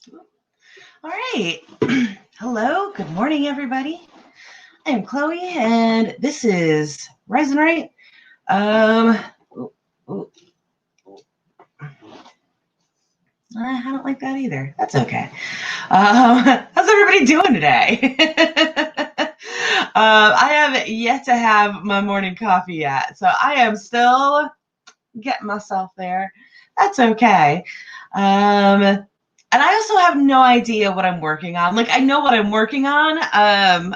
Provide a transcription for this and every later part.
All right. Hello. Good morning, everybody. I am Chloe, and this is Rise and Right. Ooh, ooh, I don't like that either. That's okay. How's everybody doing today? I have yet to have my morning coffee yet, so I am still getting myself there. That's okay. And I also have no idea what I'm working on. Like, I know what I'm working on. I'm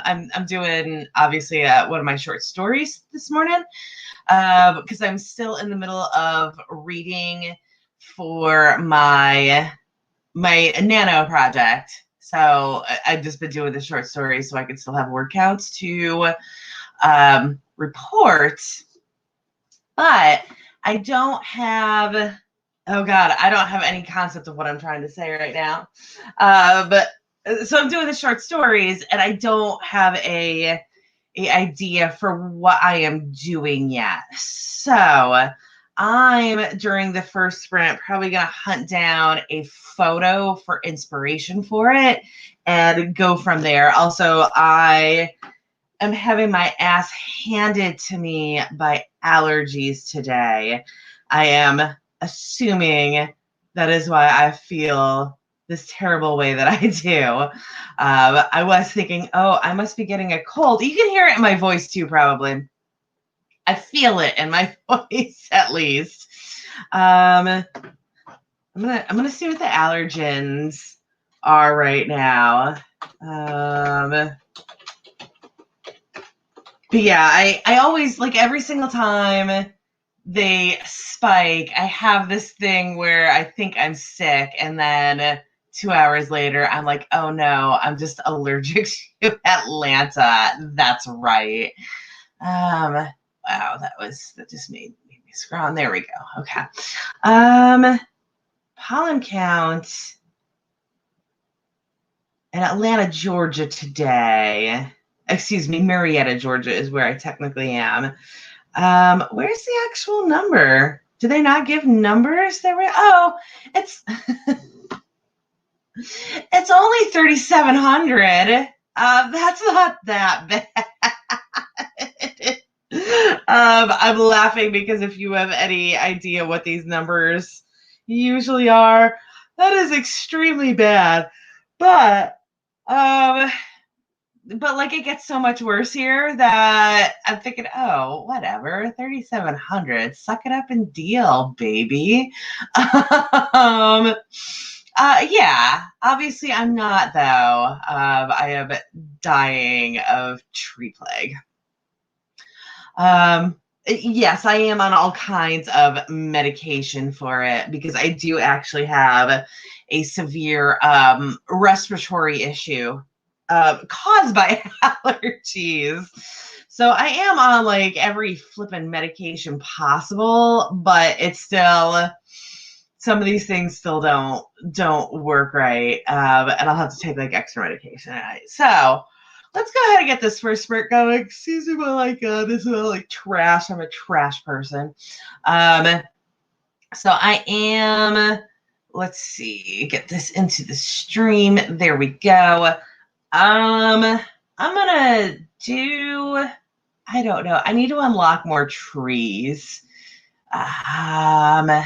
doing obviously one of my short stories this morning because I'm still in the middle of reading for my nano project. So I've just been doing the short stories so I can still have word counts to report. But I don't have, oh God, I don't have any concept of what I'm trying to say right now. But so I'm doing the short stories and I don't have a idea for what I am doing yet. So I'm during the first sprint probably going to hunt down a photo for inspiration for it and go from there. Also, I'm having my ass handed to me by allergies today. I am assuming that is why I feel this terrible way that I do. I was thinking, oh, I must be getting a cold. You can hear it in my voice too, probably. I feel it in my voice at least. I'm gonna see what the allergens are right now. But yeah, I always, like, every single time they spike, I have this thing where I think I'm sick, and then 2 hours later, I'm like, oh no, I'm just allergic to Atlanta. That's right. Wow, that just made me scroll on. There we go. Okay. Pollen count in Atlanta, Georgia today. Excuse me, Marietta, Georgia is where I technically am. Where's the actual number? Do they not give numbers? It's it's only 3,700. That's not that bad. I'm laughing because if you have any idea what these numbers usually are, that is extremely bad. But like it gets so much worse here that I'm thinking, oh, whatever, 3,700, suck it up and deal, baby. Yeah, obviously I'm not though. I am dying of tree plague. Yes, I am on all kinds of medication for it because I do actually have a severe respiratory issue caused by allergies. So I am on like every flippin' medication possible, but it's still, some of these things still don't work right, and I'll have to take like extra medication. So let's go ahead and get this first sprint going. Excuse me, but like this is like trash. I'm a trash person. So I am. Let's see. Get this into the stream. There we go. I'm gonna do. I don't know. I need to unlock more trees. I'm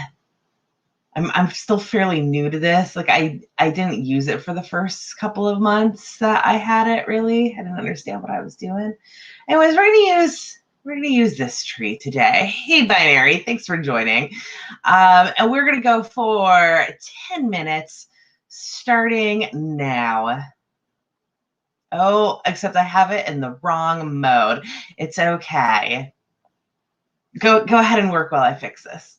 still fairly new to this. Like I didn't use it for the first couple of months that I had it. Really, I didn't understand what I was doing. Anyways, we're gonna use this tree today. Hey, Binary, thanks for joining. And we're gonna go for 10 minutes, starting now. Oh, except I have it in the wrong mode. It's okay. Go ahead and work while I fix this.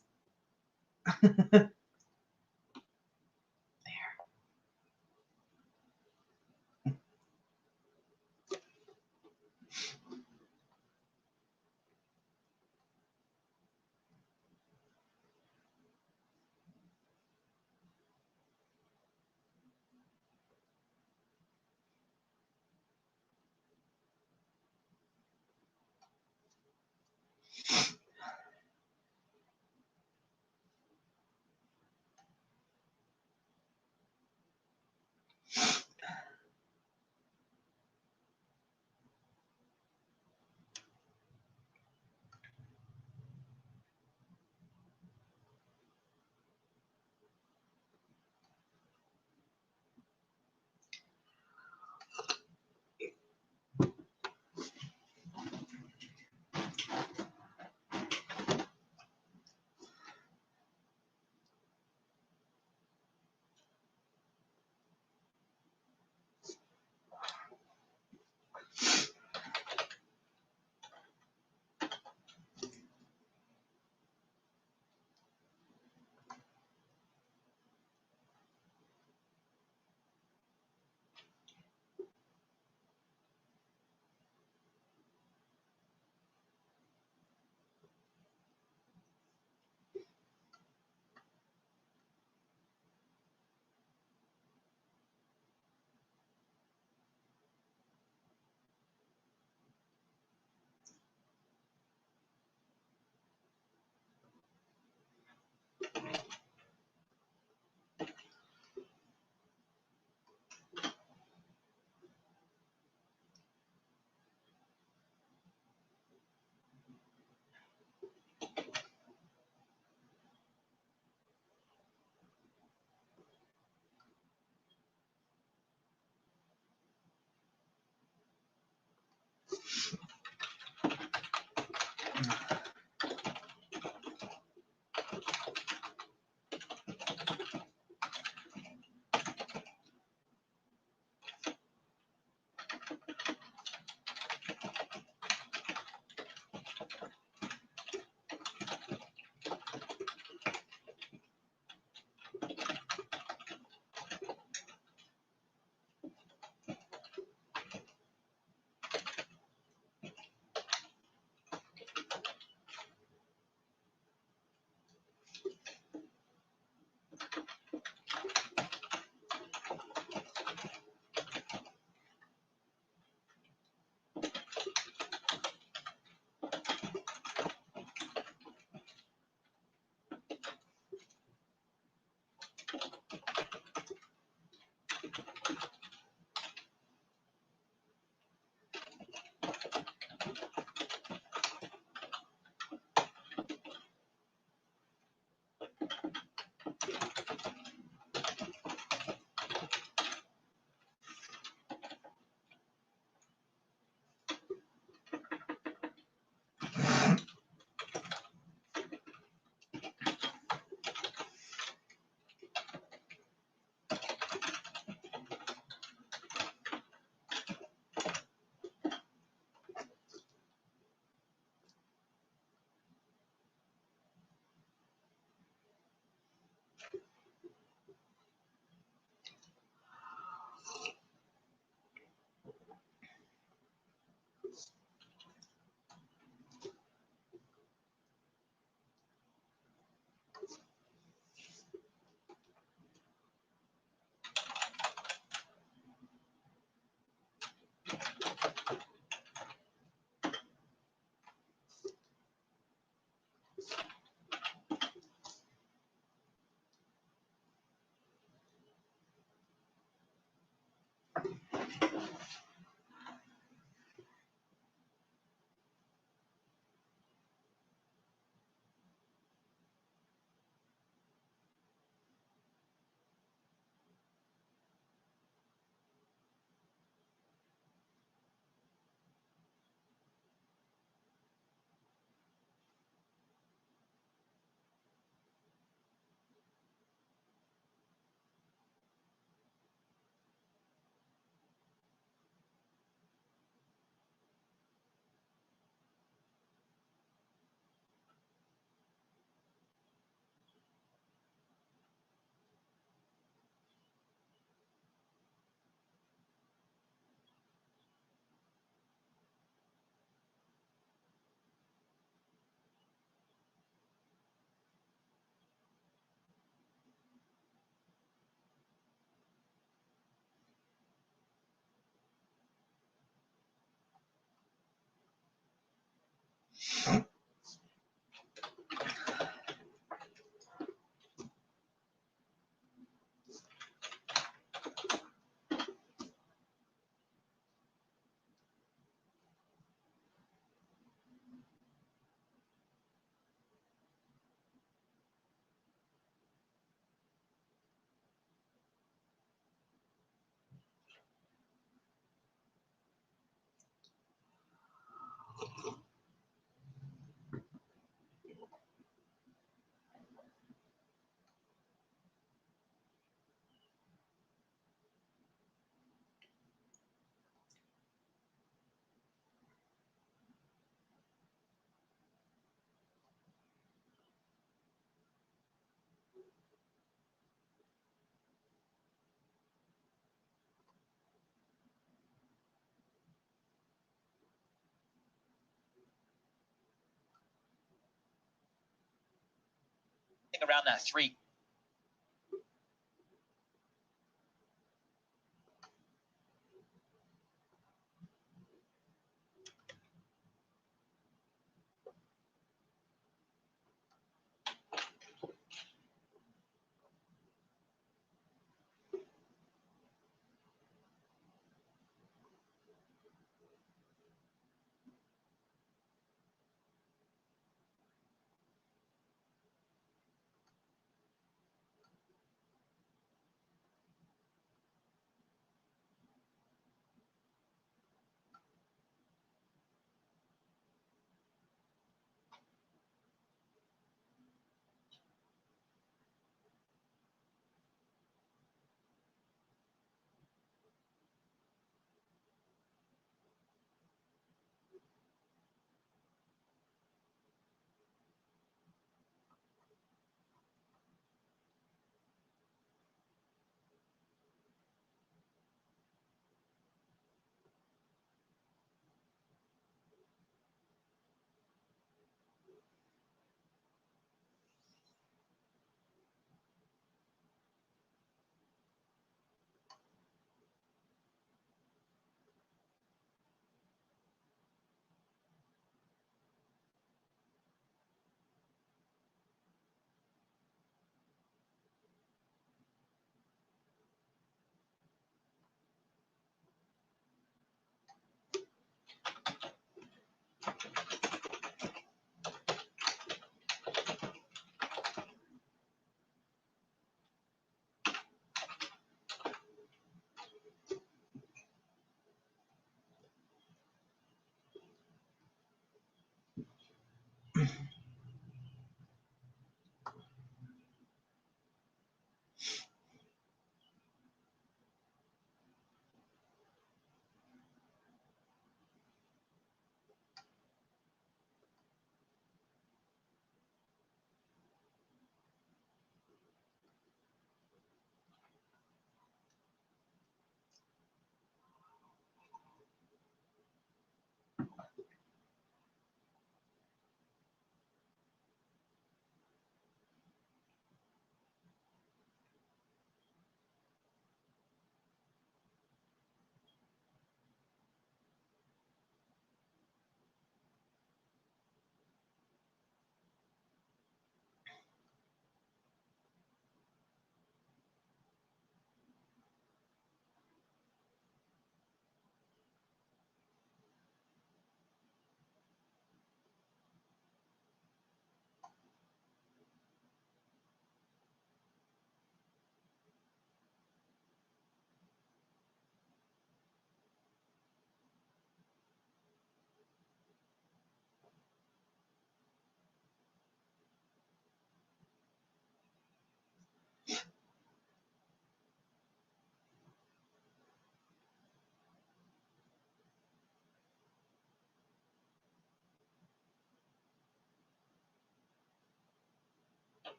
around that 3.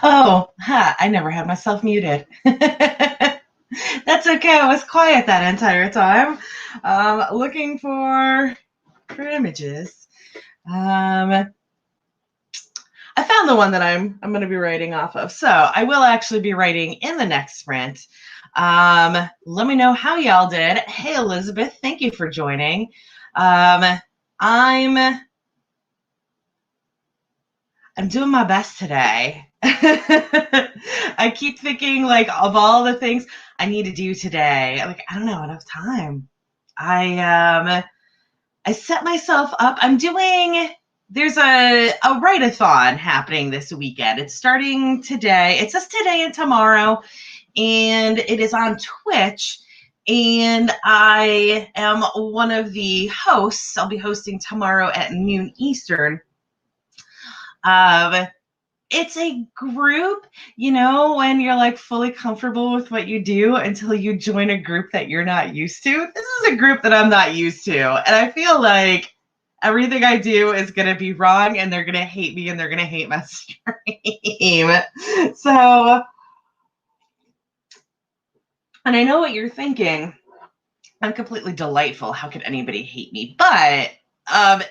Oh, I never had myself muted. That's okay. I was quiet that entire time, looking for images. I found the one that I'm going to be writing off of. So I will actually be writing in the next sprint. Let me know how y'all did. Hey, Elizabeth, thank you for joining. I'm doing my best today. I keep thinking like of all the things I need to do today. Like, I don't know enough time. I set myself up. There's a write-a-thon happening this weekend. It's starting today. It says today and tomorrow, and it is on Twitch. And I am one of the hosts. I'll be hosting tomorrow at noon Eastern. It's a group, when you're like fully comfortable with what you do until you join a group that you're not used to. This is a group that I'm not used to. And I feel like everything I do is going to be wrong and they're going to hate me and they're going to hate my stream. So, and I know what you're thinking. I'm completely delightful. How could anybody hate me? But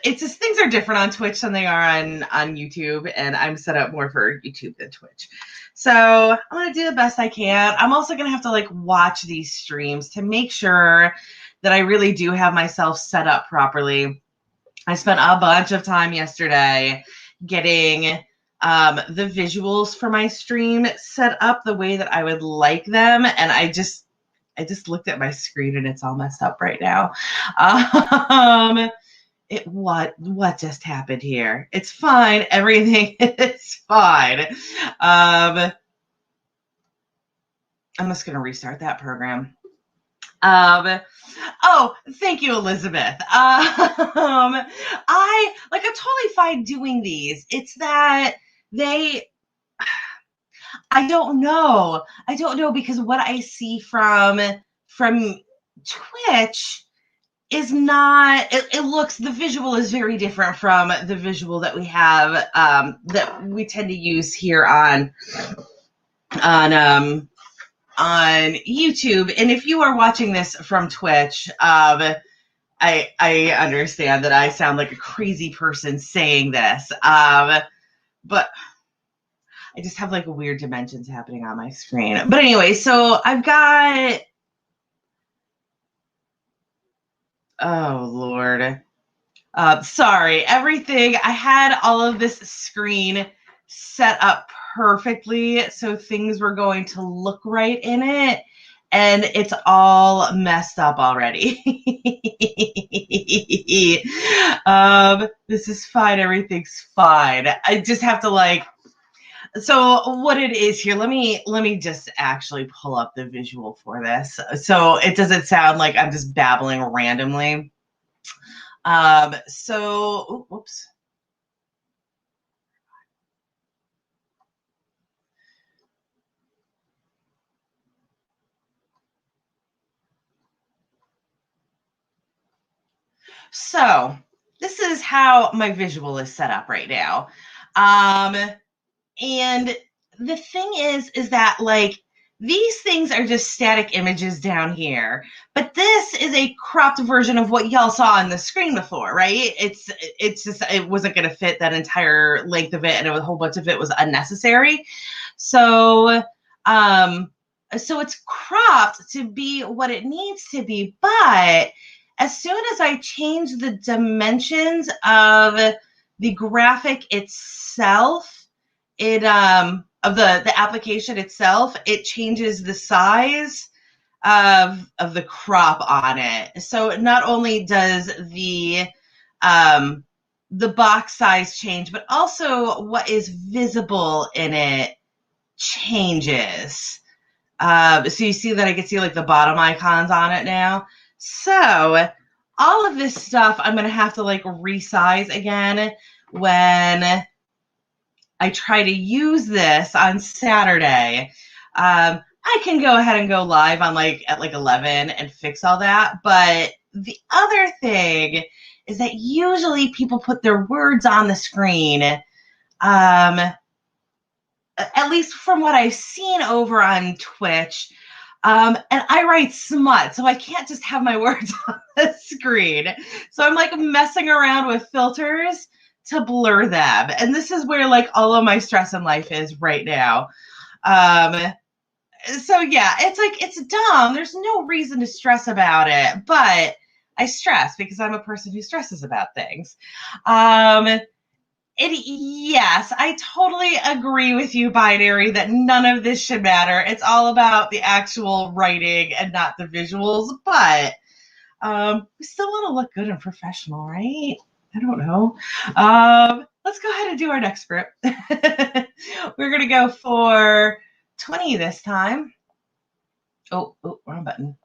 it's just things are different on Twitch than they are on YouTube, and I'm set up more for YouTube than Twitch. So I'm gonna do the best I can. I'm also gonna have to like watch these streams to make sure that I really do have myself set up properly. I spent a bunch of time yesterday getting the visuals for my stream set up the way that I would like them, and I just looked at my screen and it's all messed up right now. What just happened here? It's fine. Everything is fine. I'm just gonna restart that program. Oh, thank you, Elizabeth. I'm totally fine doing these. It's that I don't know. I don't know because what I see from Twitch is not it looks the visual is very different from the visual that we have that we tend to use here on YouTube. And if you are watching this from Twitch, I understand that I sound like a crazy person saying this, but I just have like weird dimensions happening on my screen. But anyway, so I've got, oh Lord. Sorry, everything. I had all of this screen set up perfectly so things were going to look right in it, and it's all messed up already. This is fine. Everything's fine. I just have to like. So what it is here? Let me just actually pull up the visual for this, so it doesn't sound like I'm just babbling randomly. Whoops. So this is how my visual is set up right now. And the thing is that like these things are just static images down here, but this is a cropped version of what y'all saw on the screen before, right? It's just it wasn't going to fit that entire length of it, and a whole bunch of it was unnecessary. So so it's cropped to be what it needs to be, but as soon as I change the dimensions of the graphic itself, it of the application itself, it changes the size of the crop on it. So not only does the box size change, but also what is visible in it changes. So you see that I can see like the bottom icons on it now. So all of this stuff I'm going to have to like resize again when I try to use this on Saturday. I can go ahead and go live on at 11 and fix all that. But the other thing is that usually people put their words on the screen. At least from what I've seen over on Twitch. And I write smut, so I can't just have my words on the screen. So I'm like messing around with filters to blur them. And this is where like all of my stress in life is right now. So yeah, it's like, it's dumb. There's no reason to stress about it, but I stress because I'm a person who stresses about things. Yes, I totally agree with you, Binary, that none of this should matter. It's all about the actual writing and not the visuals. But we still want to look good and professional, right? I don't know. Let's go ahead and do our next script. We're going to go for 20 this time. Oh, wrong button.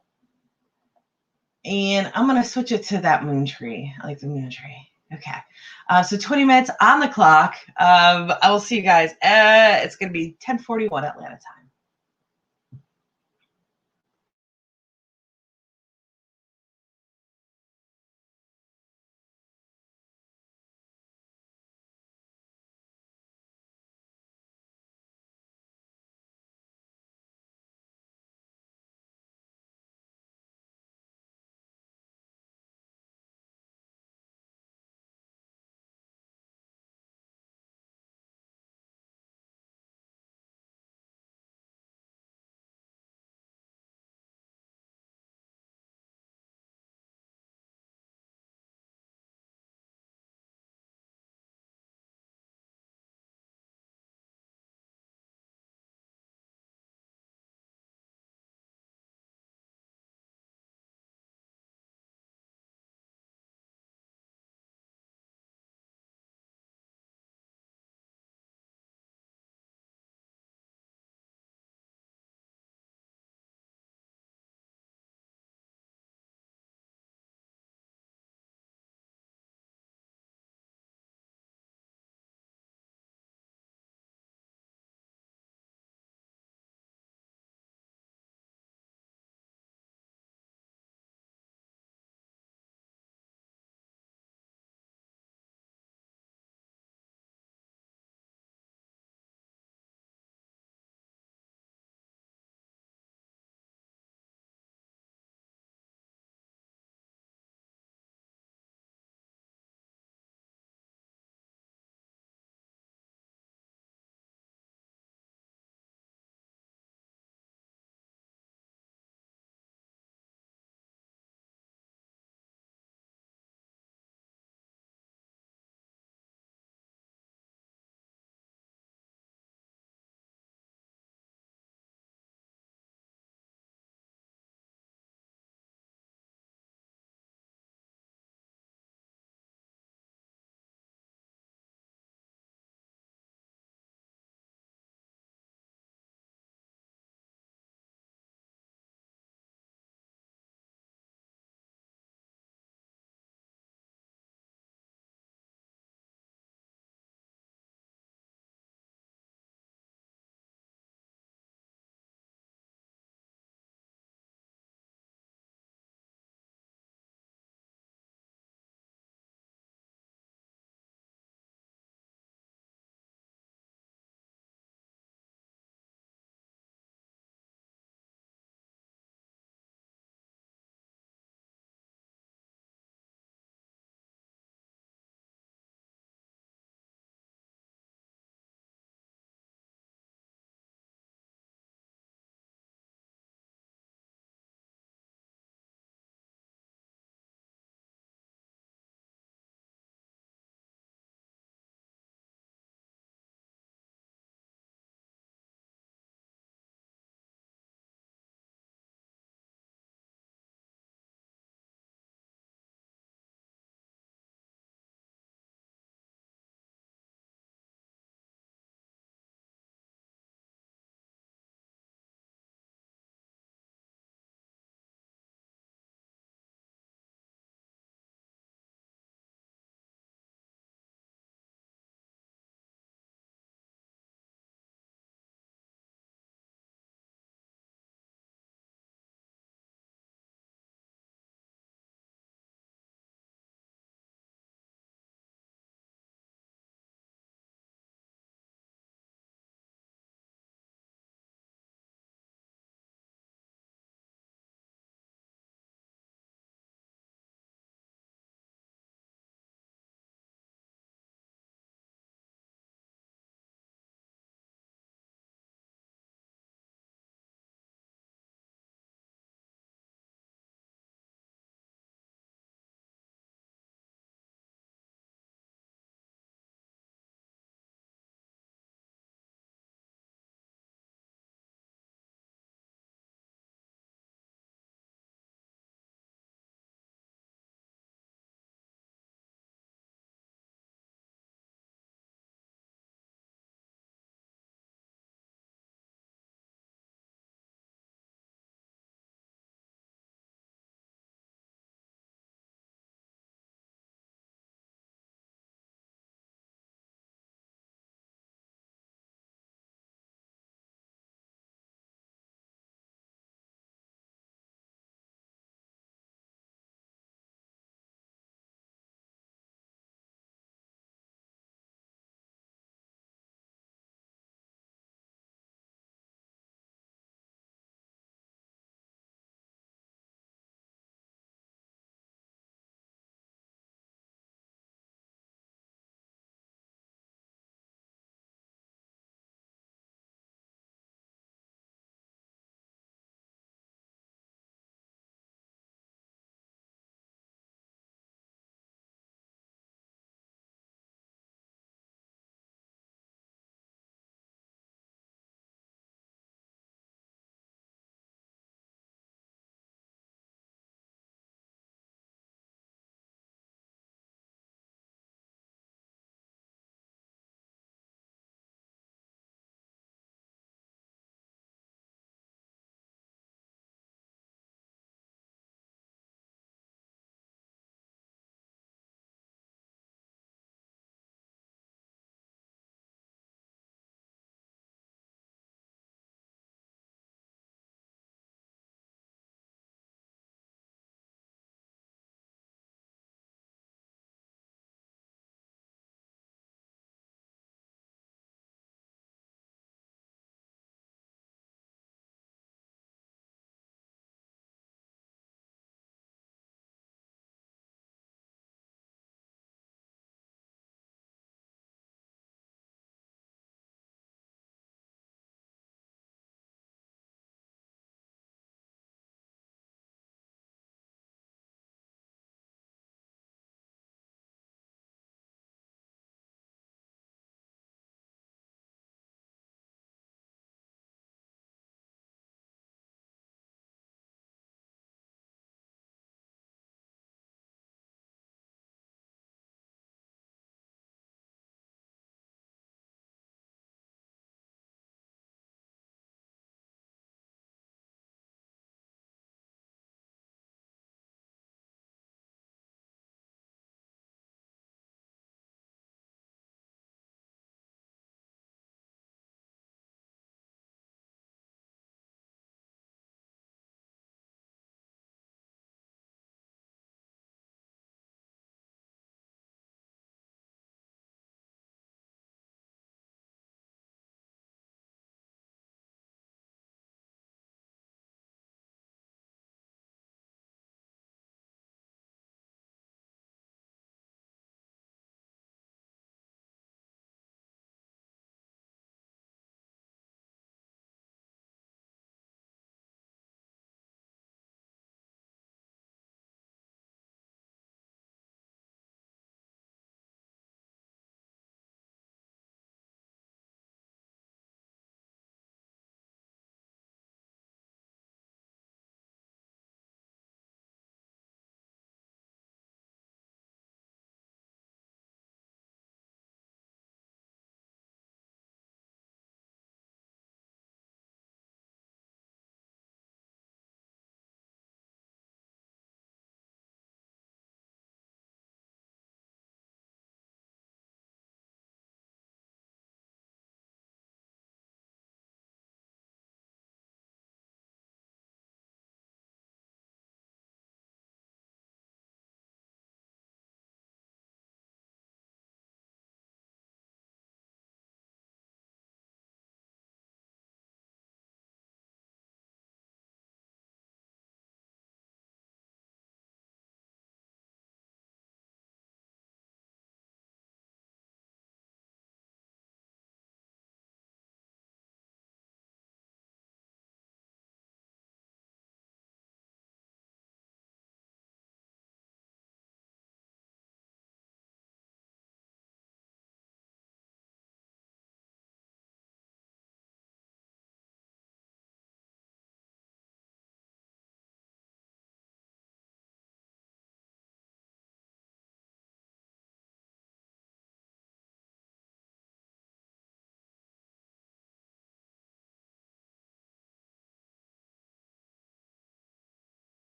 And I'm going to switch it to that moon tree. I like the moon tree. Okay. So 20 minutes on the clock. I will see you guys. It's going to be 10:41 Atlanta time.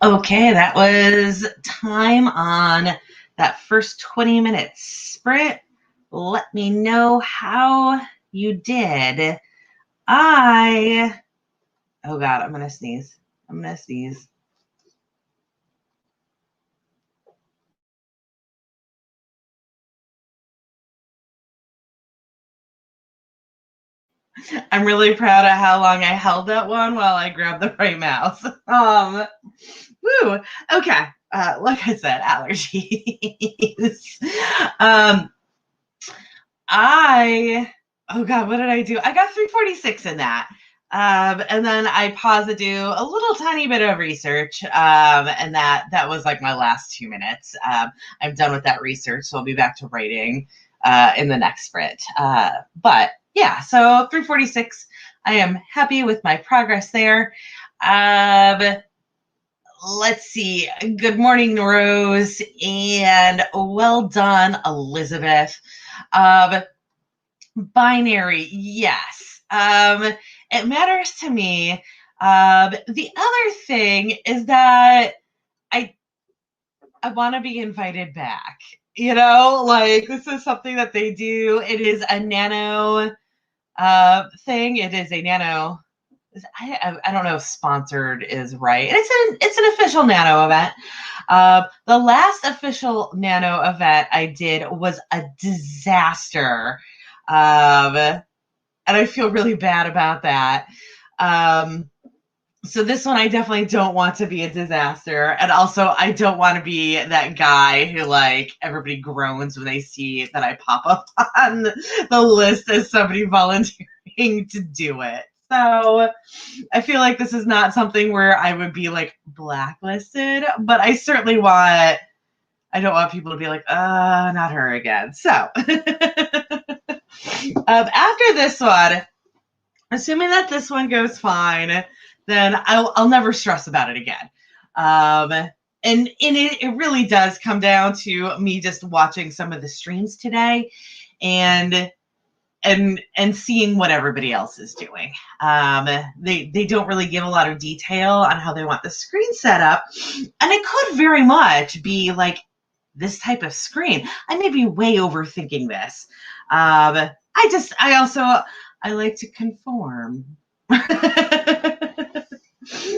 Okay, that was time on that first 20 minutes sprint. Let me know how you did. Oh God, I'm going to sneeze. I'm going to sneeze. I'm really proud of how long I held that one while I grabbed the right mouse. Woo. Okay. Like I said, allergies. um, oh God, what did I do? I got 346 in that. And then I paused to do a little tiny bit of research. And that was like my last 2 minutes. I'm done with that research, so I'll be back to writing in the next sprint. But yeah, so 346. I am happy with my progress there. Let's see. Good morning, Rose, and well done, Elizabeth. Um, Binary, yes. It matters to me. The other thing is that I I want to be invited back. Like this is something that they do. It is a nano thing. It is a nano. I don't know if sponsored is right. It's an official nano event. The last official nano event I did was a disaster. And I feel really bad about that. So this one, I definitely don't want to be a disaster. And also, I don't want to be that guy who, like, everybody groans when they see that I pop up on the list as somebody volunteering to do it. So I feel like this is not something where I would be, like, blacklisted, but I don't want people to be like, not her again. So after this one, assuming that this one goes fine, then I'll never stress about it again. And it really does come down to me just watching some of the streams today and seeing what everybody else is doing. They don't really give a lot of detail on how they want the screen set up, and it could very much be like this type of screen. I may be way overthinking this. I like to conform.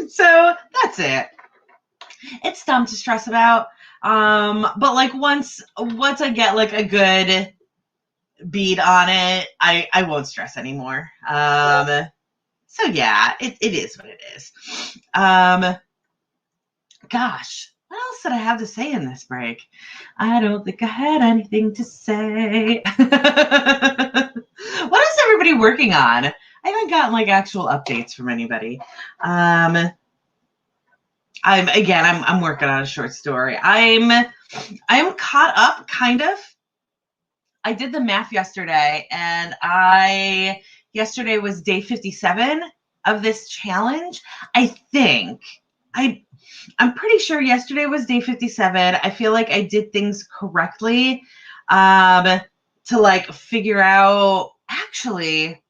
So that's it. It's dumb to stress about. But like once I get like a good bead on it, I won't stress anymore. So yeah, it is what it is. Gosh, what else did I have to say in this break? I don't think I had anything to say. What is everybody working on? I haven't gotten like actual updates from anybody. I'm working on a short story. I'm caught up kind of. I did the math yesterday, and yesterday was day 57 of this challenge. I think I'm pretty sure yesterday was day 57. I feel like I did things correctly to like figure out. Actually,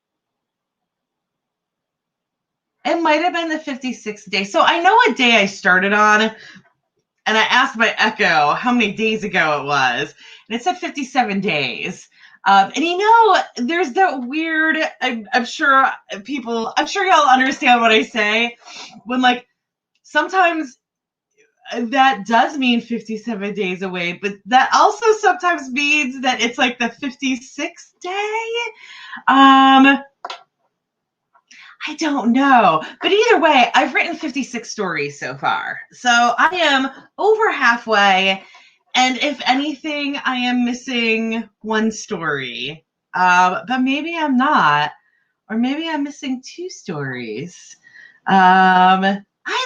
it might have been the 56th day. So I know what day I started on, and I asked my Echo how many days ago it was, and it said 57 days. And there's that weird, I'm sure y'all understand what I say, when like sometimes that does mean 57 days away, but that also sometimes means that it's like the 56th day. I don't know. But either way, I've written 56 stories so far. So I am over halfway. And if anything, I am missing one story. But maybe I'm not. Or maybe I'm missing two stories. I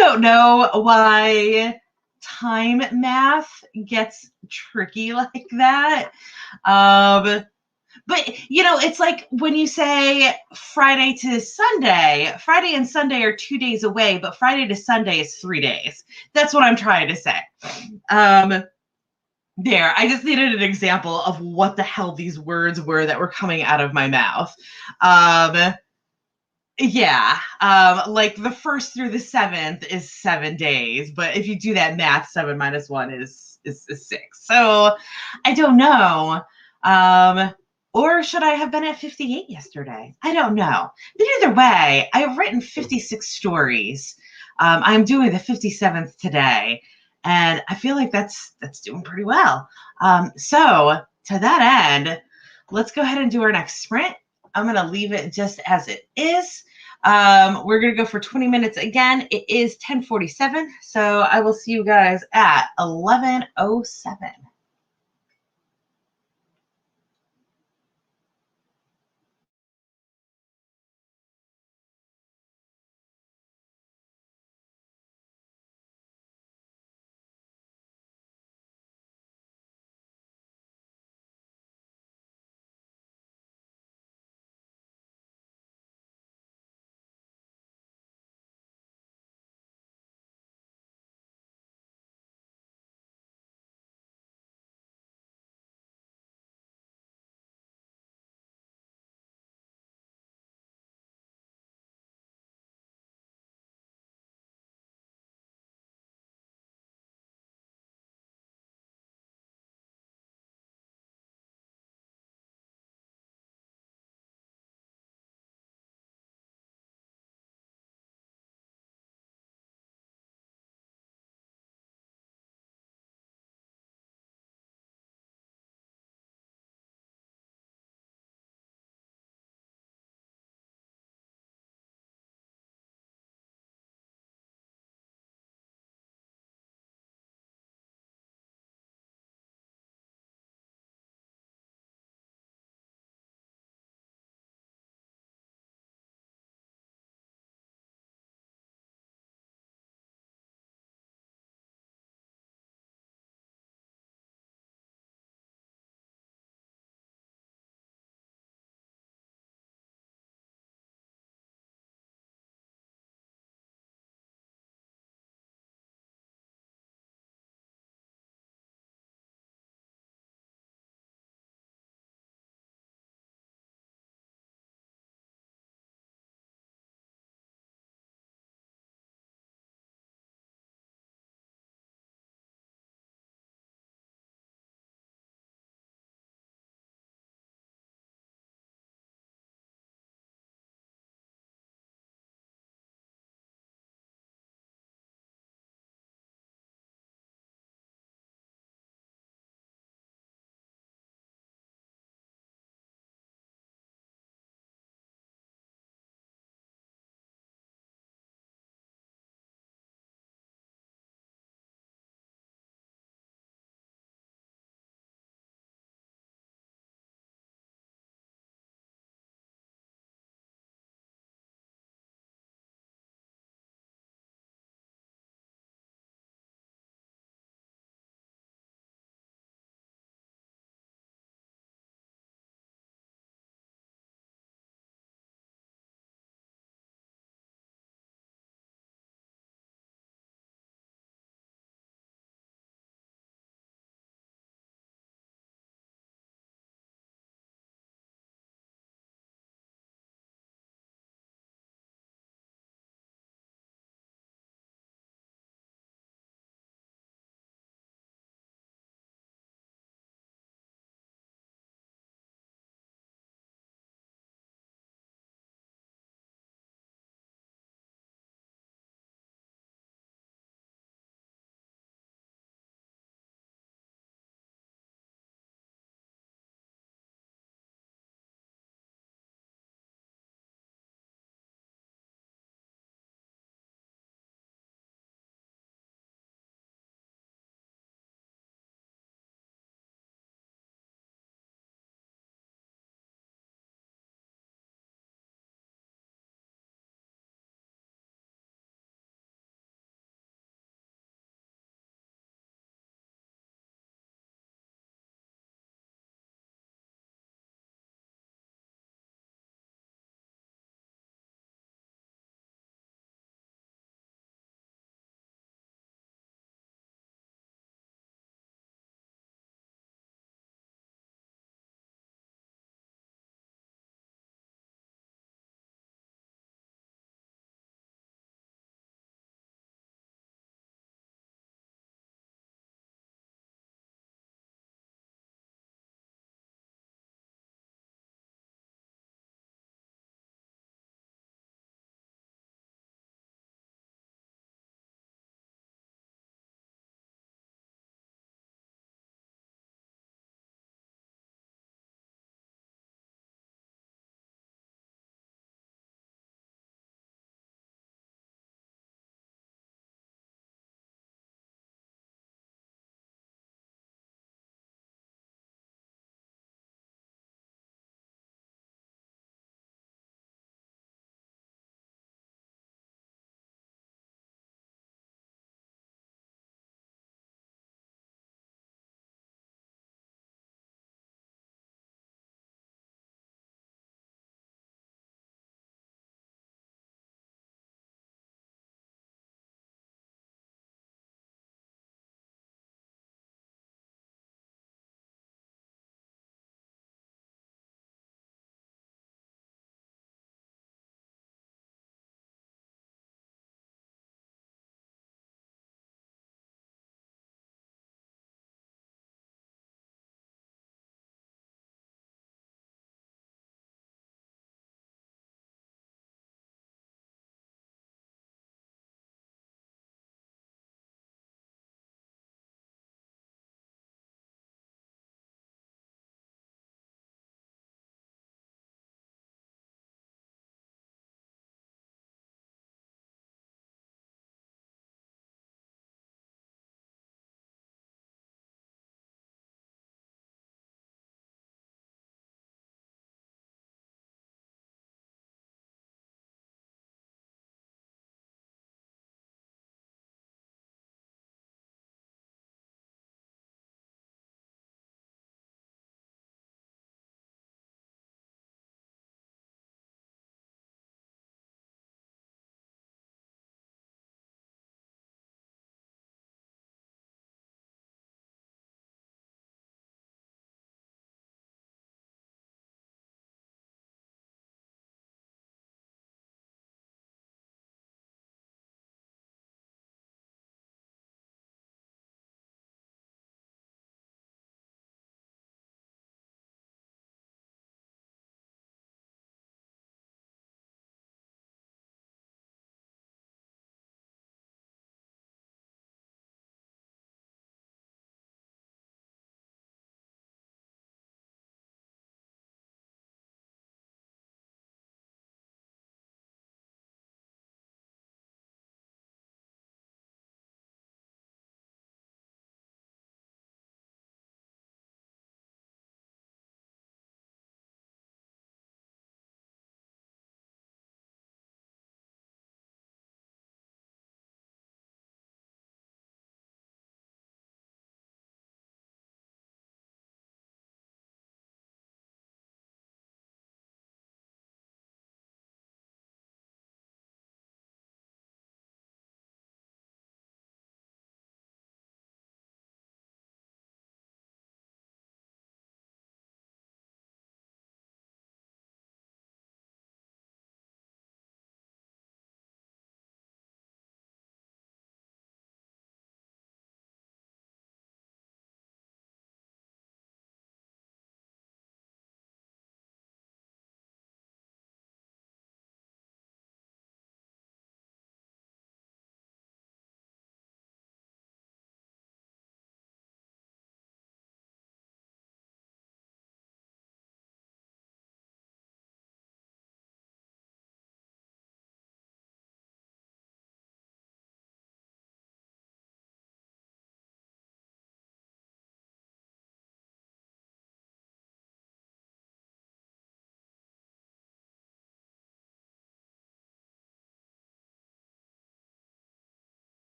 don't know why time math gets tricky like that. But it's like when you say Friday and Sunday are 2 days away, but Friday to Sunday is 3 days. That's what I'm trying to say. I just needed an example of what the hell these words were that were coming out of my mouth. Yeah. Like the first through the seventh is 7 days, but if you do that math, 7 - 1 is 6. So I don't know. Um, or should I have been at 58 yesterday? I don't know. But either way, I've written 56 stories. I'm doing the 57th today, and I feel like that's doing pretty well. So to that end, let's go ahead and do our next sprint. I'm going to leave it just as it is. We're going to go for 20 minutes again. It is 10:47, so I will see you guys at 11:07.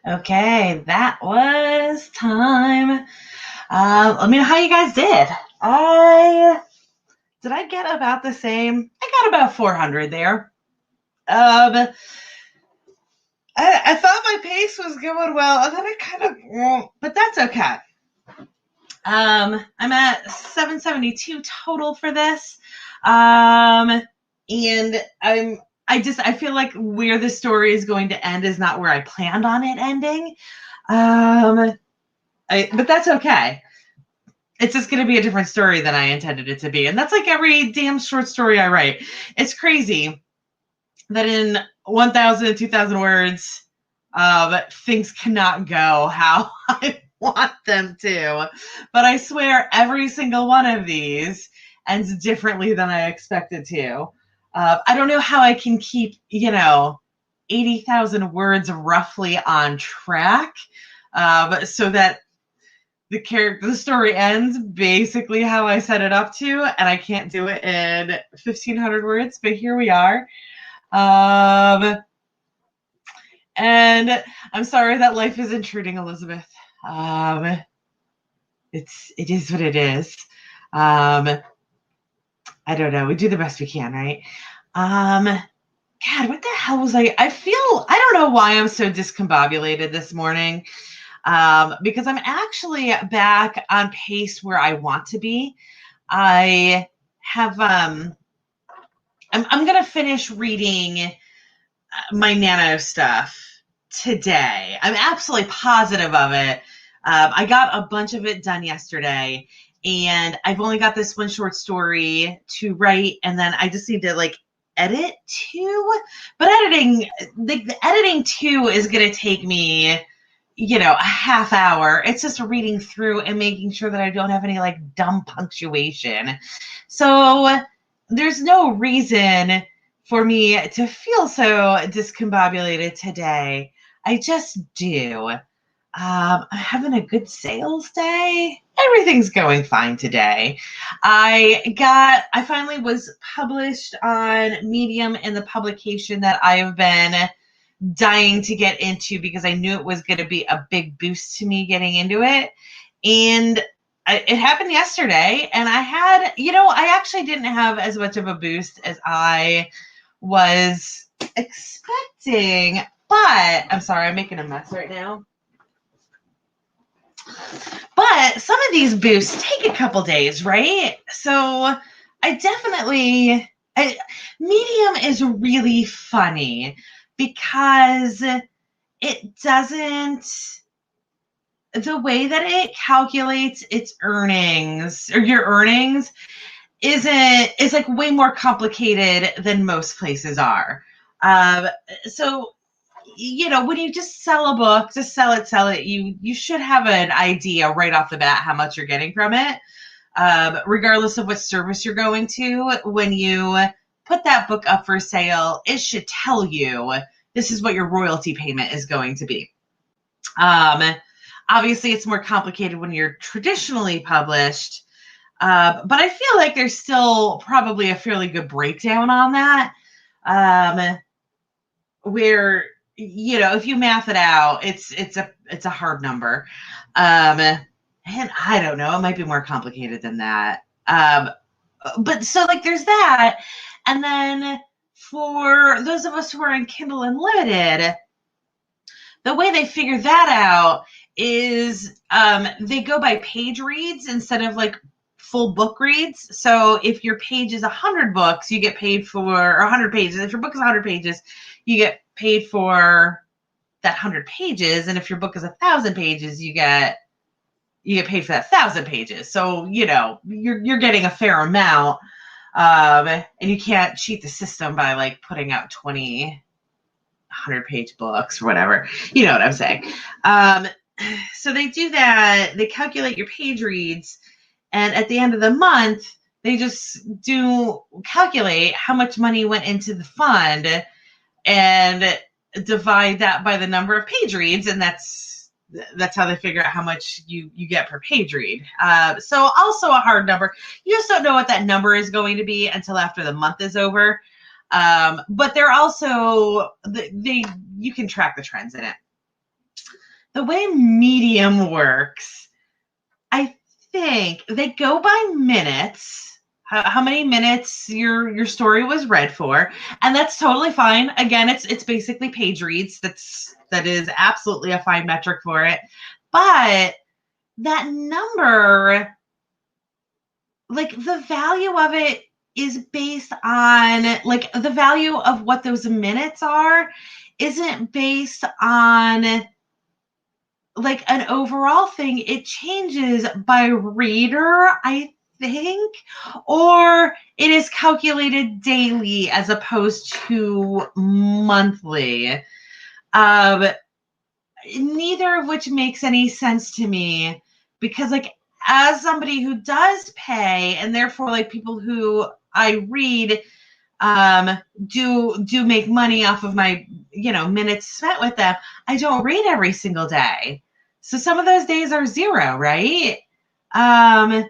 Okay, that was time. Let me know how you guys did. Did I get about the same? I got about 400 there. I thought my pace was going well, and then it kind of, but that's okay. I'm at 772 total for this. And I feel like where the story is going to end is not where I planned on it ending. But that's okay. It's just going to be a different story than I intended it to be. And that's like every damn short story I write. It's crazy that in 1,000, 2,000 words, things cannot go how I want them to. But I swear every single one of these ends differently than I expected to. I don't know how I can keep, 80,000 words roughly on track, so that the story ends basically how I set it up to, and I can't do it in 1,500 words, but here we are. And I'm sorry that life is intruding, Elizabeth. It is what it is. I don't know. We do the best we can, right? God, what the hell was I don't know why I'm so discombobulated this morning. Because I'm actually back on pace where I want to be. I have, I'm going to finish reading my Nano stuff today. I'm absolutely positive of it. I got a bunch of it done yesterday, and I've only got this one short story to write, and then I just need to edit two. But the editing two is going to take me, a half hour. It's just reading through and making sure that I don't have any dumb punctuation. So there's no reason for me to feel so discombobulated today. I just do. I'm having a good sales day. Everything's going fine today. I finally was published on Medium in the publication that I've been dying to get into because I knew it was going to be a big boost to me getting into it. And it happened yesterday, and I actually didn't have as much of a boost as I was expecting, but I'm sorry, I'm making a mess right now. But some of these boosts take a couple days, right? So Medium is really funny because the way that it calculates its earnings or your earnings is way more complicated than most places are. So when you just sell a book, just sell it, you should have an idea right off the bat how much you're getting from it. Regardless of what service you're going to, when you put that book up for sale, it should tell you this is what your royalty payment is going to be. Obviously, it's more complicated when you're traditionally published, but I feel like there's still probably a fairly good breakdown on that, where if you math it out, it's a hard number, and I don't know, it might be more complicated than that. But so there's that, and then for those of us who are on Kindle Unlimited, the way they figure that out is they go by page reads instead of full book reads. So if your page is 100 books, you get paid for, or 100 pages. If your book is 100 pages, you get paid for that 100 pages. And if your book is 1,000 pages, you get paid for that 1,000 pages. So, you're getting a fair amount. And you can't cheat the system by putting out 20 100-page books or whatever. You know what I'm saying? So they do that. They calculate your page reads, and at the end of the month, they just calculate how much money went into the fund and divide that by the number of page reads, and that's how they figure out how much you get per page read. So also a hard number. You just don't know what that number is going to be until after the month is over. But they're also, you can track the trends in it. the way Medium works, I think they go by minutes. How many minutes your story was read for, and that's totally fine. Again, it's basically page reads. That is absolutely a fine metric for it. But that number, like the value of it is based on like the value of what those minutes are isn't based on like an overall thing. It changes by reader, I think, or it is calculated daily as opposed to monthly. Um, Neither of which makes any sense to me because, like, as somebody who does pay, and therefore, like, people who I read do make money off of my minutes spent with them. I don't read every single day, so some of those days are zero, right? um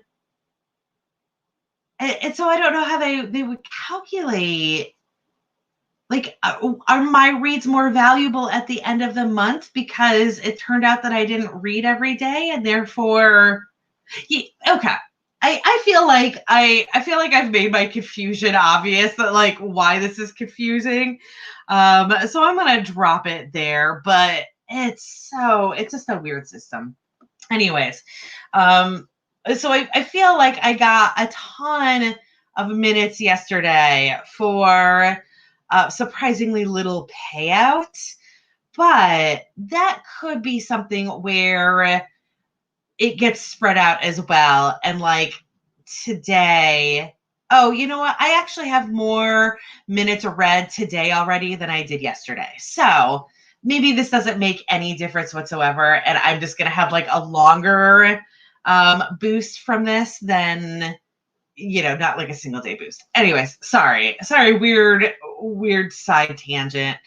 and so I don't know how they would calculate, like, are my reads more valuable at the end of the month because it turned out that I didn't read every day, and therefore, yeah, okay. I feel like I feel like I've made my confusion obvious, that like why this is confusing. So I'm gonna drop it there, but it's just a weird system. Anyways, so I feel like I got a ton of minutes yesterday for surprisingly little payout, but that could be something where it gets spread out as well. And like today, oh, you know what? I actually have more minutes read today already than I did yesterday. So maybe this doesn't make any difference whatsoever. And I'm just going to have like a longer boost from this than, not like a single day boost. Anyways, sorry, weird side tangent.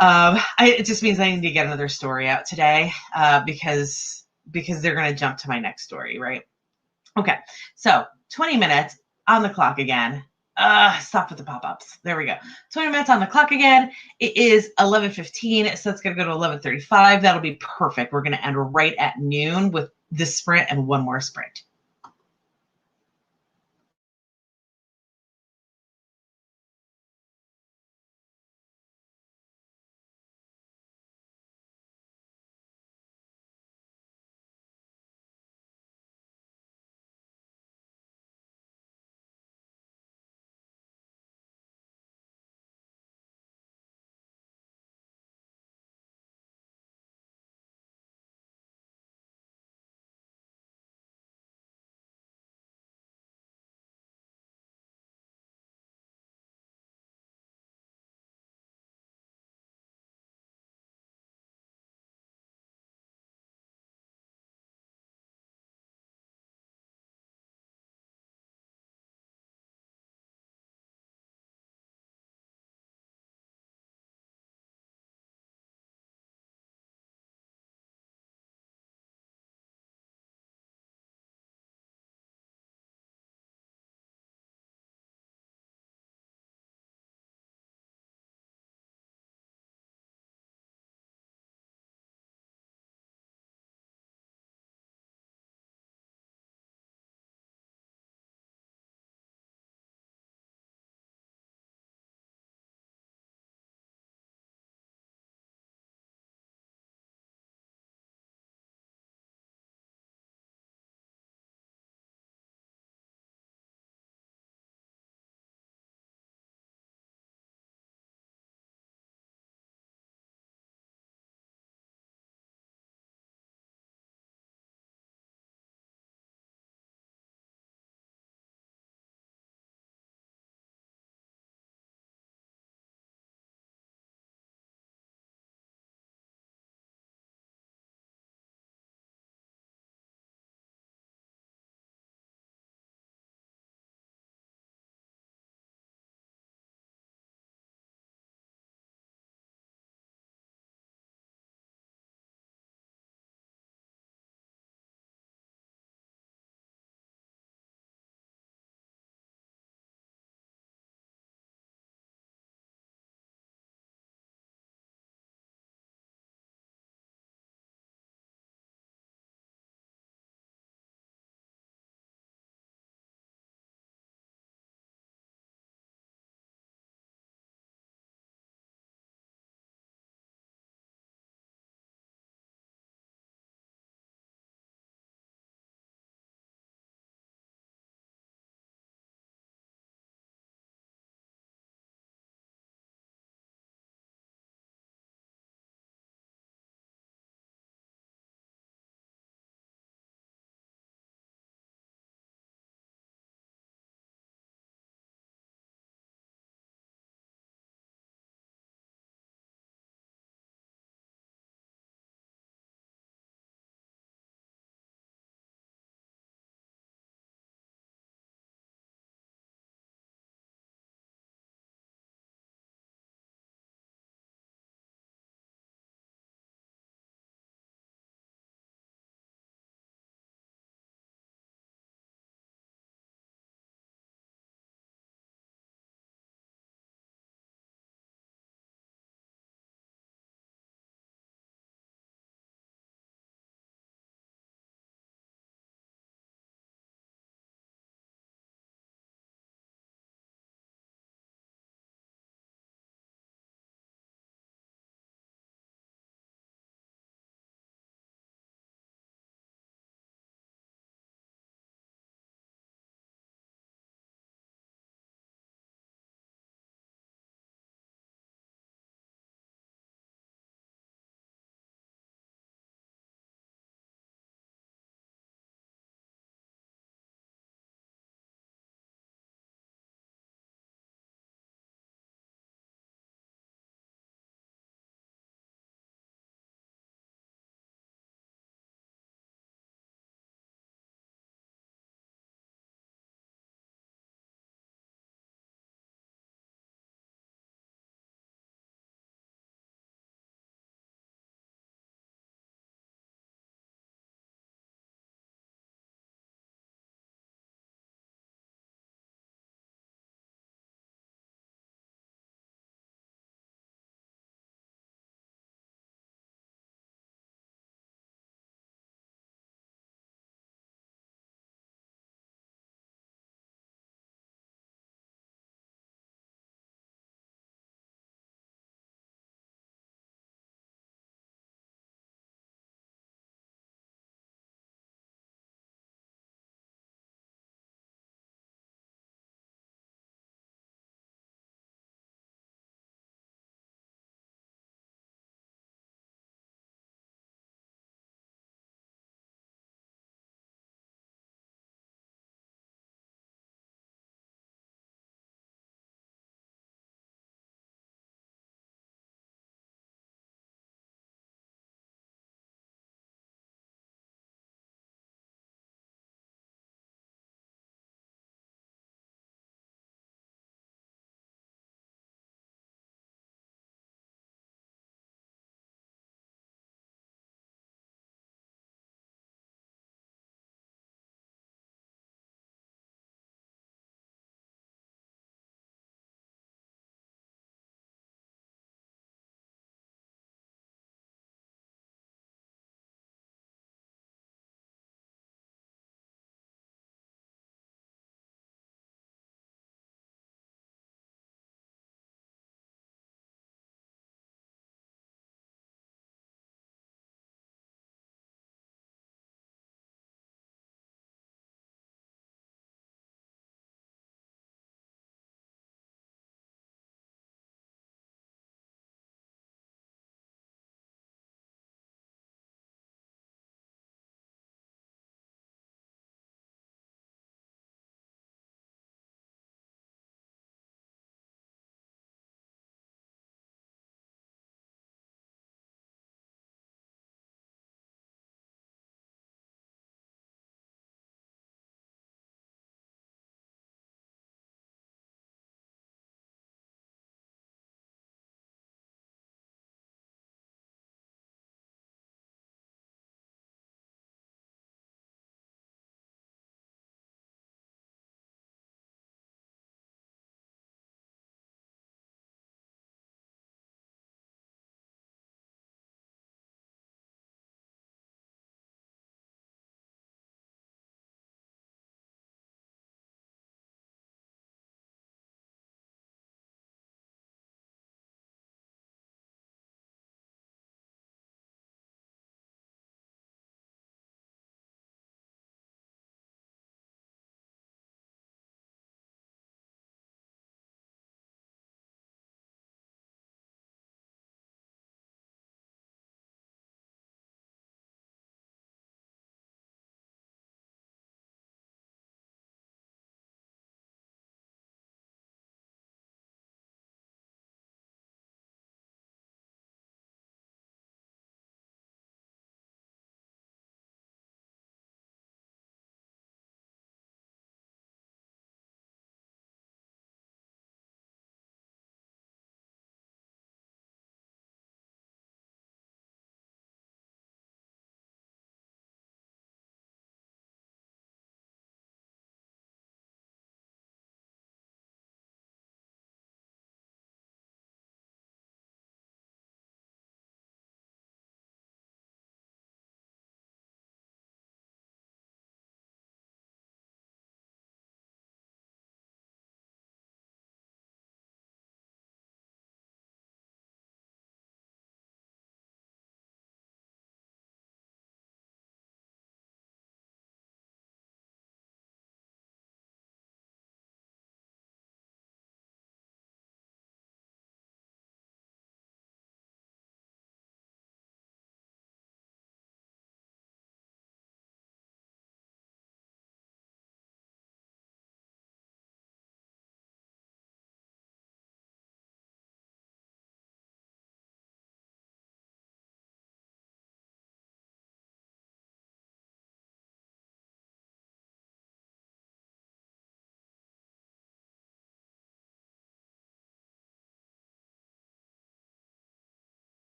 It just means I need to get another story out today because they're going to jump to my next story, right? Okay, so 20 minutes on the clock again. Stop with the pop-ups. There we go. 20 minutes on the clock again. It is 11:15, so it's going to go to 11:35. That'll be perfect. We're going to end right at noon with this sprint and one more sprint.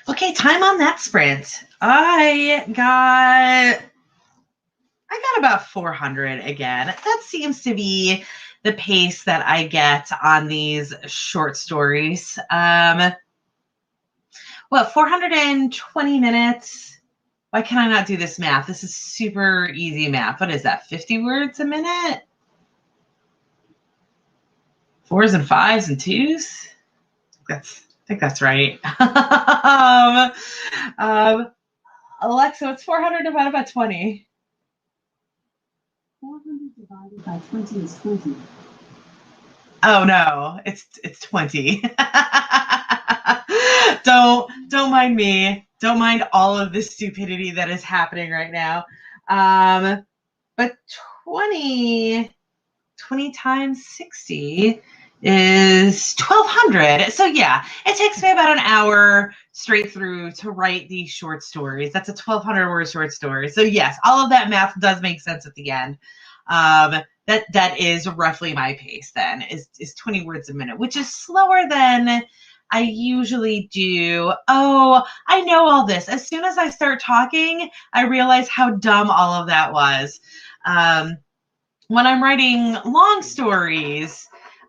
Okay, time on that sprint. I got about 400 again. That seems to be the pace that I get on these short stories. 420 minutes? Why can I not do this math? This is super easy math. What is that, 50 words a minute? 4s and 5s and 2s? I think that's right. Alexa, what's 400 divided by 20? 400 divided by 20 is 20. Oh no, it's 20. Don't mind me. Don't mind all of the stupidity that is happening right now. But 20 times 60 is 1200. So yeah, it takes me about an hour straight through to write these short stories. That's a 1200 word short story. So yes, all of that math does make sense at the end. That is roughly my pace then, is 20 words a minute, which is slower than I usually do. Oh, I know all this. As soon as I start talking, I realize how dumb all of that was. When I'm writing long stories,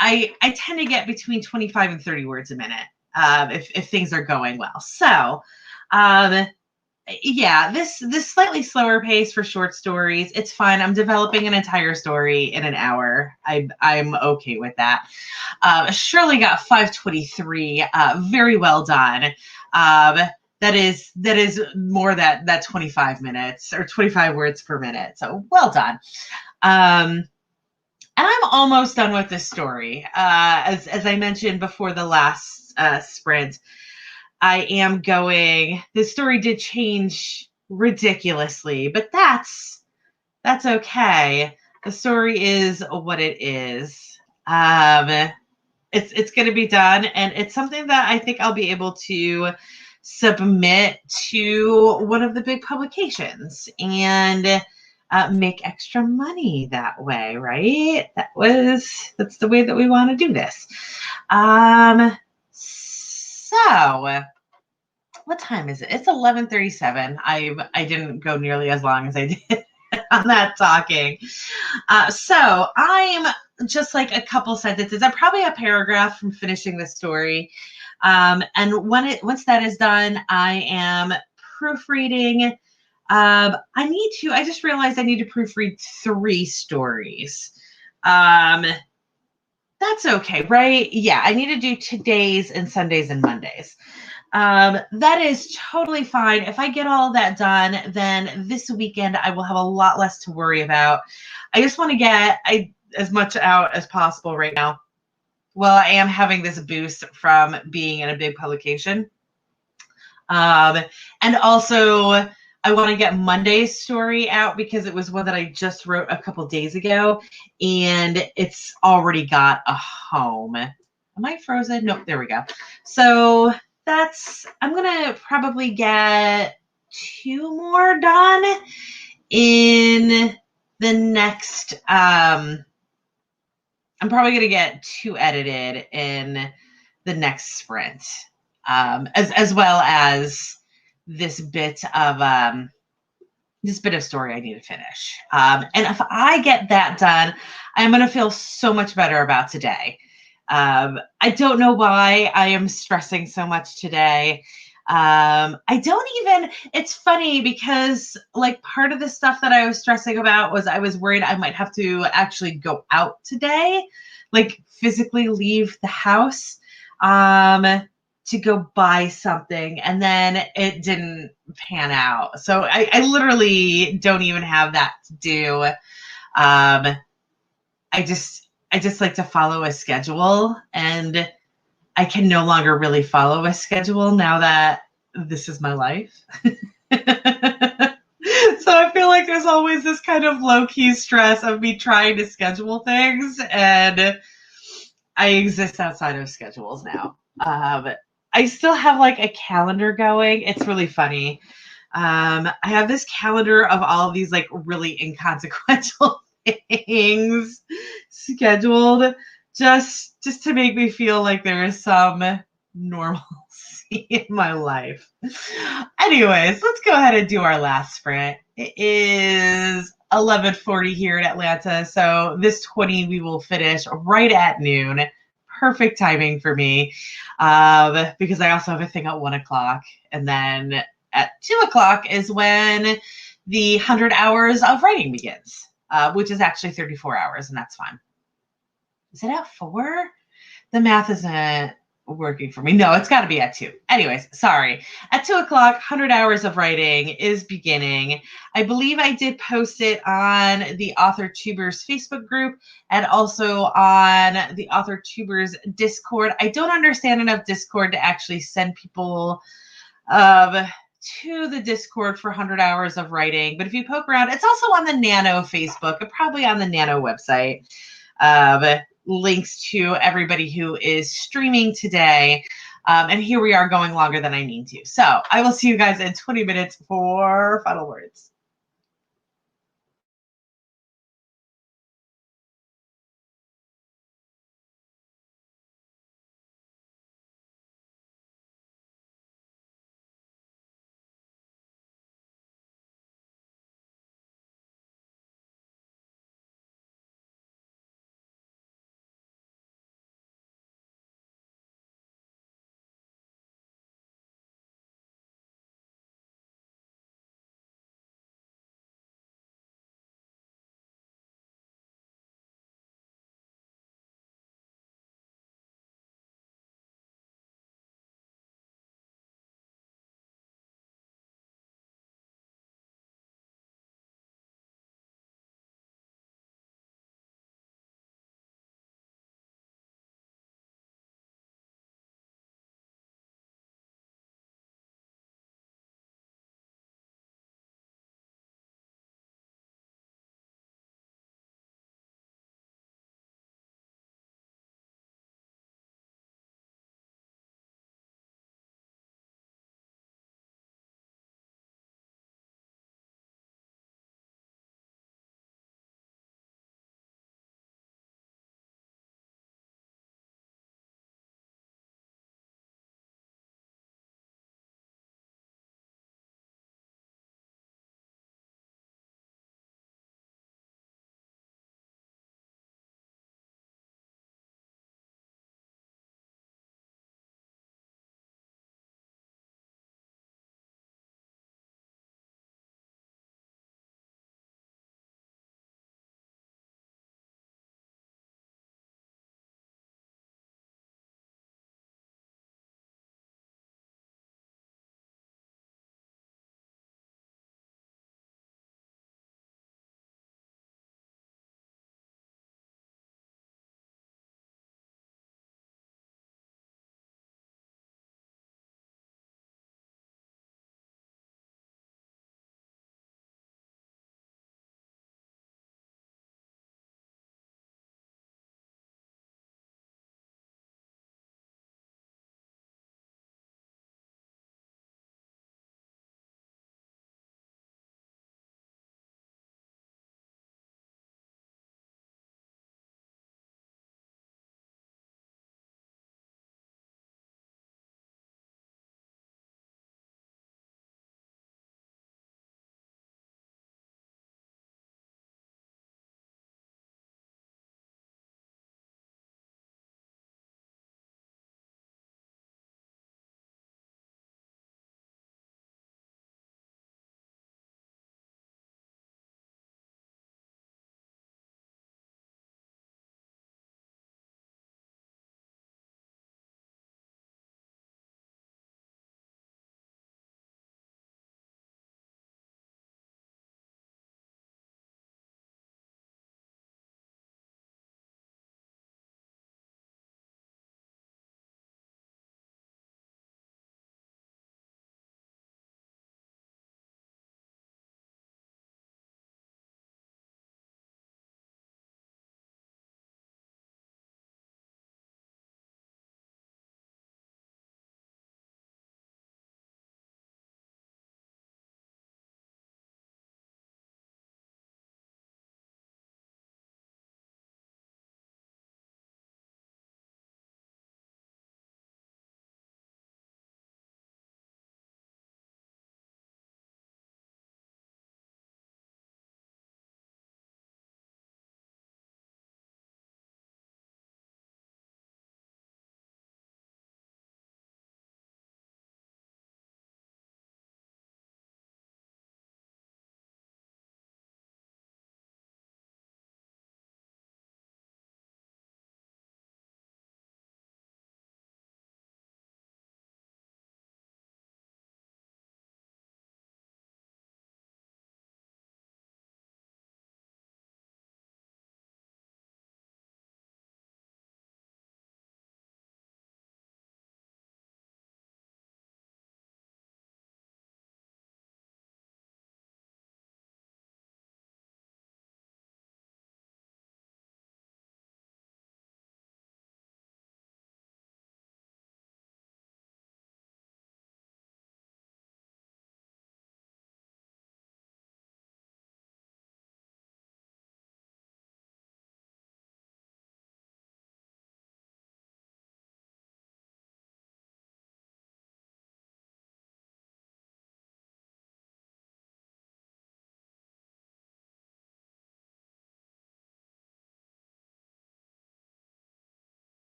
I tend to get between 25 and 30 words a minute if things are going well. So, yeah, this slightly slower pace for short stories, it's fine. I'm developing an entire story in an hour. I'm okay with that. Shirley got 523. Very well done. That is more that 25 minutes or 25 words per minute. So well done. And I'm almost done with this story. As I mentioned before the last sprint, this story did change ridiculously, but that's okay. The story is what it is. It's going to be done, and it's something that I think I'll be able to submit to one of the big publications and make extra money that way, right? That's the way that we want to do this. So what time is it? It's 11:37. I didn't go nearly as long as I did on that talking. So I'm just like a couple sentences. I'm probably a paragraph from finishing this story. And once that is done, I am proofreading. I just realized I need to proofread 3 stories. That's okay, right? Yeah, I need to do today's and Sundays and Mondays. That is totally fine. If I get all of that done, then this weekend I will have a lot less to worry about. I just want to get as much out as possible right now. Well, I am having this boost from being in a big publication. And also I want to get Monday's story out because it was one that I just wrote a couple days ago and it's already got a home. Am I frozen? Nope, there we go. So I'm going to probably get 2 more done in the next, I'm probably going to get 2 edited in the next sprint, as well as this bit of story I need to finish. And if I get that done, I'm going to feel so much better about today. I don't know why I am stressing so much today. It's funny because like part of the stuff that I was stressing about was I was worried I might have to actually go out today, like physically leave the house, to go buy something, and then it didn't pan out. So I literally don't even have that to do. I just like to follow a schedule, and I can no longer really follow a schedule now that this is my life. So I feel like there's always this kind of low-key stress of me trying to schedule things, and I exist outside of schedules now. I still have like a calendar going. It's really funny. I have this calendar of all of these like really inconsequential things scheduled just to make me feel like there is some normalcy. in my life. Anyways, let's go ahead and do our last sprint. It is 11:40 here in Atlanta, so this 20 we will finish right at noon. Perfect timing for me, because I also have a thing at 1 o'clock, and then at 2 o'clock is when the 100 hours of writing begins, which is actually 34 hours, and that's fine. Is it at 4? The math isn't working for me. No, it's got to be at 2. Anyways, sorry. At 2 o'clock, 100 hours of writing is beginning. I believe I did post it on the Author Tubers Facebook group and also on the Author Tubers Discord. I don't understand enough Discord to actually send people to the Discord for 100 hours of writing. But if you poke around, it's also on the Nano Facebook and probably on the Nano website. Links to everybody who is streaming today. And here we are going longer than I need to. So I will see you guys in 20 minutes for final words.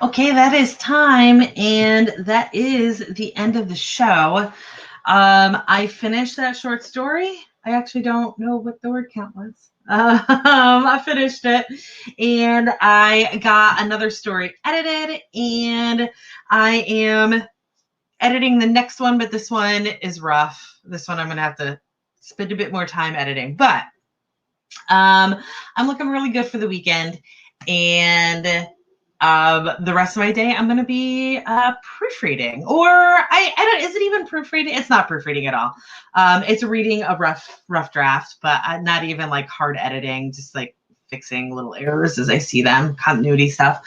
Okay, that is time, and that is the end of the show. I finished that short story. I actually don't know what the word count was. I finished it, and I got another story edited, and I am editing the next one, but this one is rough. This one I'm going to have to spend a bit more time editing, but I'm looking really good for the weekend, and the rest of my day I'm going to be proofreading, or I don't. Is it even proofreading? It's not proofreading at all. It's reading a rough draft, but not even like hard editing, just like fixing little errors as I see them, continuity stuff.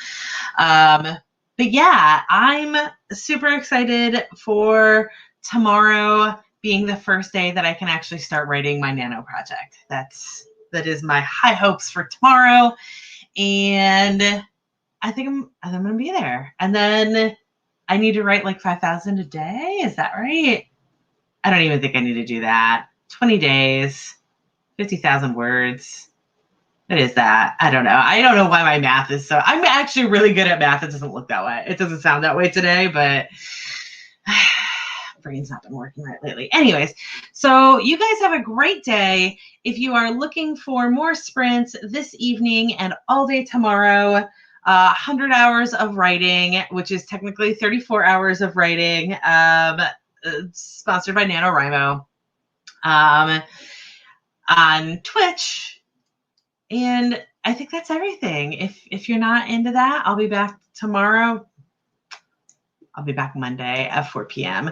But yeah, I'm super excited for tomorrow being the first day that I can actually start writing my nano project. That is my high hopes for tomorrow, and I think I'm going to be there. And then I need to write like 5,000 a day. Is that right? I don't even think I need to do that. 20 days, 50,000 words. What is that? I don't know. I don't know why my math is so. I'm actually really good at math. It doesn't look that way. It doesn't sound that way today, but brain's not been working right lately. Anyways, so you guys have a great day. If you are looking for more sprints this evening and all day tomorrow, 100 hours of writing, which is technically 34 hours of writing, sponsored by NaNoWriMo on Twitch. And I think that's everything. If you're not into that, I'll be back tomorrow. I'll be back Monday at 4 p.m.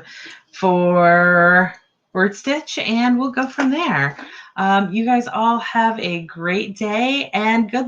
for Word Stitch, and we'll go from there. You guys all have a great day, and good luck.